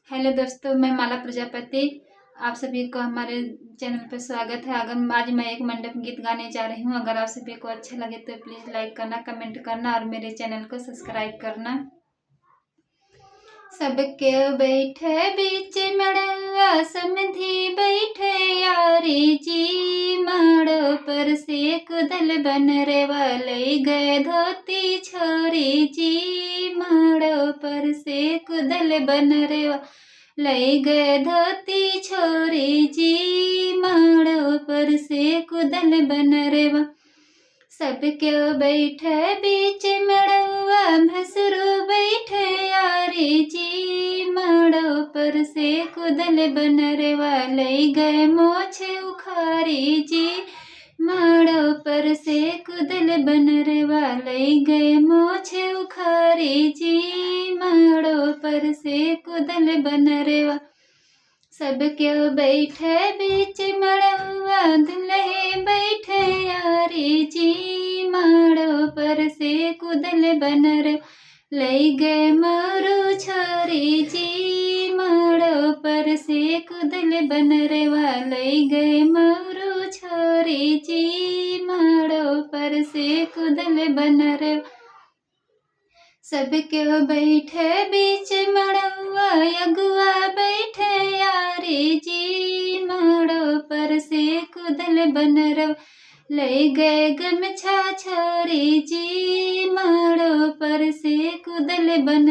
Hello दोस्तों, मैं माला प्रजापति। आप सभी को हमारे चैनल पर स्वागत है। आज मैं एक मंडप गीत गाने जा रही हूँ। अगर आप सभी को अच्छा लगे तो प्लीज़ लाइक करना, कमेंट करना और मेरे चैनल को सब्सक्राइब करना। सबके बैठे बीच मड़वा समधी बैठे यारी जी, माड़ो पर से कुदल बन रे वाले गए धोती छोरी जी, माड़ो पर से कुदल बन रे लई गए धोती छोरी जी, माड़ो पर से कुदल बन रे वा। सब क्यों बैठे बीच मड़वा भसरू बैठे यारी जी, माड़ो पर से कुदल बन रे वाले गए मोछ उखारी जी, माड़ो पर से कुदल बन रे वाले गए मोछ उखारी जी, माड़ो पर से कुदल बन रे वा। सब क्यों बैठे बीच मड़वा दुल्हे बैठे यारी जी, माड़ो पर से कुदल बन रे लई गए मारू छोरी जी, माड़ो पर से कुदल बन रे लई गए मारू छोरी जी, माड़ो पर से कुदल बन रे। सब क्यों बैठे बीच मड़वा अगुआ बैठे यारी जी, माड़ो पर से कुदल बन रो ले गए गमछा छोरी जी, माड़ो पर से कुदल बन